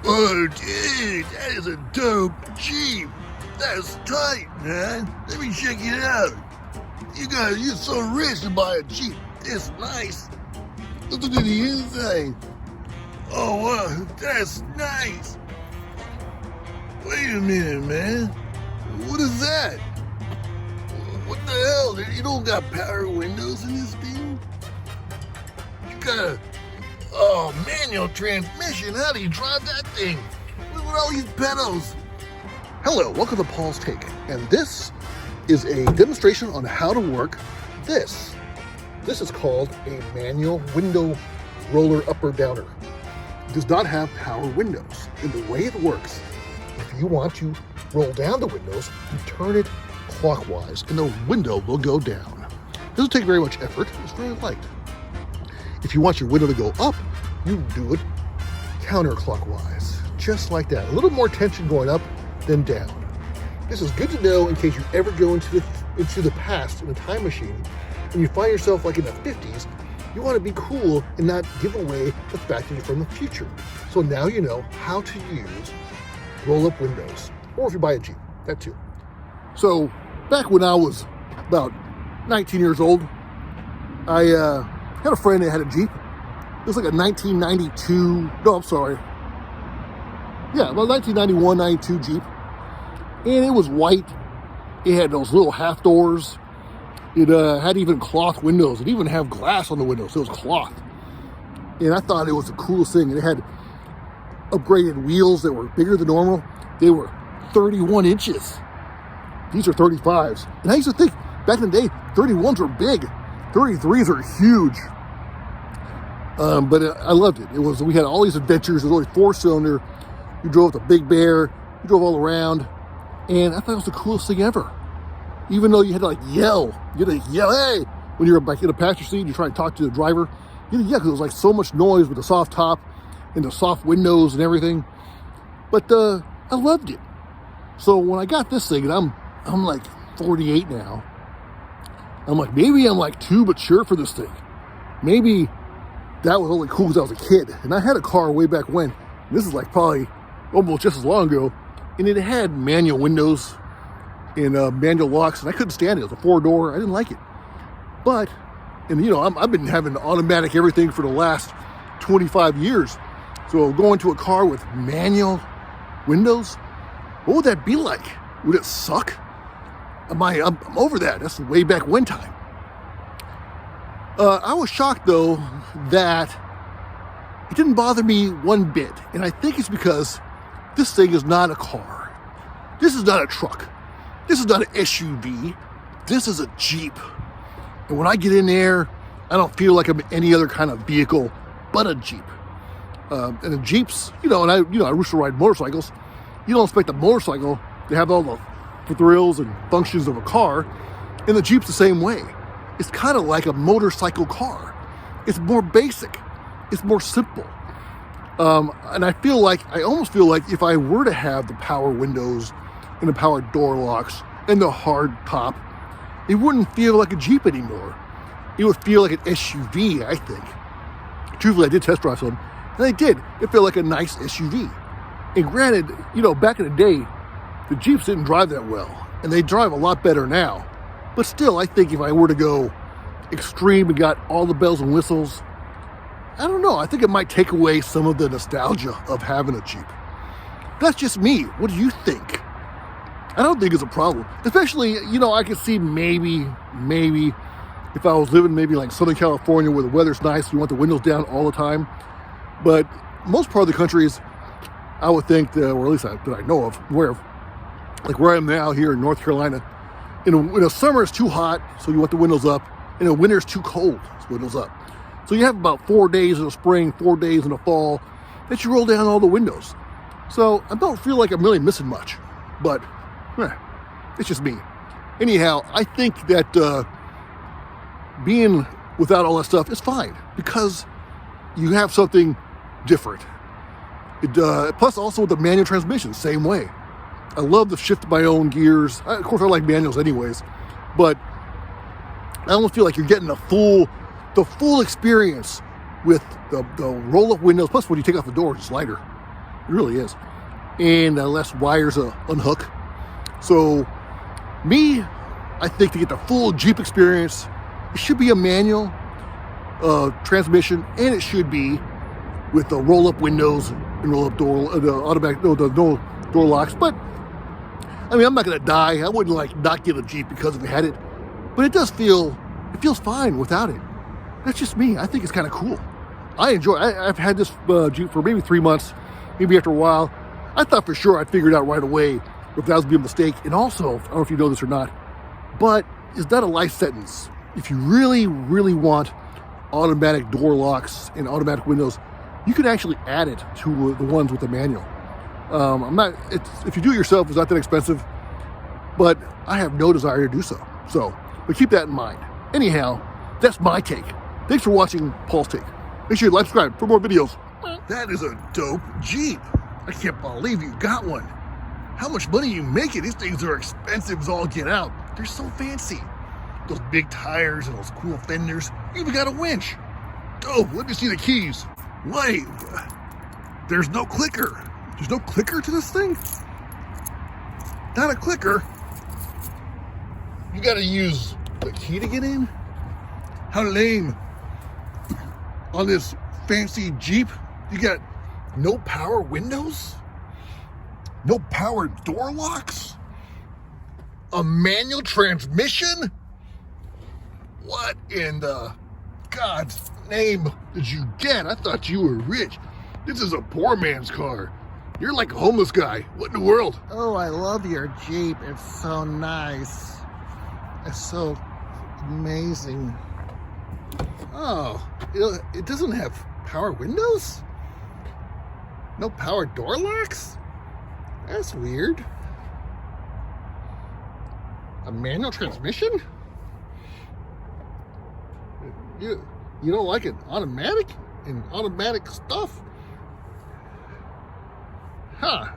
Oh, dude, that is a dope Jeep. That's tight, man. Let me check it out. You're so rich to buy a Jeep. It's nice. Look at the inside. Oh, wow, that's nice. Wait a minute, man. What is that? What the hell? You don't got power windows in this thing? You got a manual transmission. How do you drive that thing? Look at all these pedals. Hello, welcome to Paul's Take, and this is a demonstration on how to work this. This is called a manual window roller upper downer. It does not have power windows. And the way it works, if you want to roll down the windows, you turn it clockwise and the window will go down. It doesn't take very much effort, it's very light. If you want your window to go up, you do it counterclockwise, just like that. A little more tension going up than down. This is good to know in case you ever go into the past in a time machine and you find yourself like in the 50s. You want to be cool and not give away the fact that you're from the future. So now you know how to use roll-up windows, or if you buy a Jeep, that too. So back when I was about 19 years old, I had a friend that had a Jeep. It was like a 1992, no, I'm sorry. Yeah, about 1991, 92 Jeep. And it was white. It had those little half doors. It had even cloth windows. It even had glass on the windows. It was cloth. And I thought it was the coolest thing. And it had upgraded wheels that were bigger than normal. They were 31 inches. These are 35s. And I used to think, back in the day, 31s were big. 33s are huge. But I loved it. We had all these adventures. It was only 4-cylinder. You drove with a Big Bear. You drove all around. And I thought it was the coolest thing ever. Even though you had to yell. You had to yell, hey! When you're back in the passenger seat, you're trying to talk to the driver. You had to yell because it was like so much noise with the soft top and the soft windows and everything. But I loved it. So when I got this thing, and I'm like 48 now. I'm like, maybe I'm like too mature for this thing. Maybe that was only cool because I was a kid. And I had a car way back when. This is like probably almost just as long ago. And it had manual windows and manual locks. And I couldn't stand it. It was a 4-door. I didn't like it. But, and you know, I've been having automatic everything for the last 25 years. So going to a car with manual windows, what would that be like? Would it suck? I'm over that. That's way back when time. I was shocked though that it didn't bother me one bit. And I think it's because this thing is not a car. This is not a truck. This is not an SUV. This is a Jeep. And when I get in there, I don't feel like I'm any other kind of vehicle but a Jeep. And the Jeeps, I used to ride motorcycles. You don't expect a motorcycle to have all the thrills and functions of a car. And the Jeep's the same way. It's kind of like a motorcycle car. It's more basic. It's more simple. And I almost feel like if I were to have the power windows and the power door locks and the hard top, it wouldn't feel like a Jeep anymore. It would feel like an SUV, I think. Truthfully, I did test drive some, and I did. It felt like a nice SUV. And granted, back in the day, the Jeeps didn't drive that well, and they drive a lot better now. But still, I think if I were to go extreme and got all the bells and whistles, I don't know. I think it might take away some of the nostalgia of having a Jeep. That's just me. What do you think? I don't think it's a problem. Especially, I could see maybe if I was living maybe like Southern California where the weather's nice, you want the windows down all the time. But most part of the country is, I would think, or at least that I know of, where I am now here in North Carolina, in the summer it's too hot, so you want the windows up. In the winter it's too cold, so windows up. So you have about 4 days in the spring, 4 days in the fall that you roll down all the windows. So I don't feel like I'm really missing much, but it's just me. Anyhow, I think that being without all that stuff is fine because you have something different. Plus also with the manual transmission, same way. I love to shift my own gears. Of course, I like manuals anyways, but I almost feel like you're getting the full experience with the roll-up windows. Plus, when you take off the door, it's lighter. It really is. And less wires unhook. So, me, I think to get the full Jeep experience, it should be a manual transmission, and it should be with the roll-up windows and roll-up door, the automatic, no door locks. But I mean, I'm not gonna die. I wouldn't like not get a Jeep because if it had it, but it feels fine without it. That's just me. I think it's kind of cool. I enjoy it. I've had this Jeep for maybe 3 months. Maybe after a while, I thought for sure I'd figure it out right away if that was be a mistake. And also, I don't know if you know this or not, but is that a life sentence? If you really, really want automatic door locks and automatic windows, you can actually add it to the ones with the manual. If you do it yourself, it's not that expensive, but I have no desire to do so. But keep that in mind. Anyhow, that's my take. Thanks for watching Paul's Take. Make sure you like, subscribe for more videos. That is a dope Jeep. I can't believe you got one. How much money you making? These things are expensive as all get out. They're so fancy. Those big tires and those cool fenders. You even got a winch. Dope. Let me see the keys. Wait. There's no clicker. There's no clicker to this thing? Not a clicker. You gotta use the key to get in? How lame. On this fancy Jeep, you got no power windows? No power door locks? A manual transmission? What in the God's name did you get? I thought you were rich. This is a poor man's car. You're like a homeless guy. What in the world? Oh, I love your Jeep. It's so nice. It's so amazing. Oh, it doesn't have power windows? No power door locks? That's weird. A manual transmission? You don't like it automatic and automatic stuff? Huh.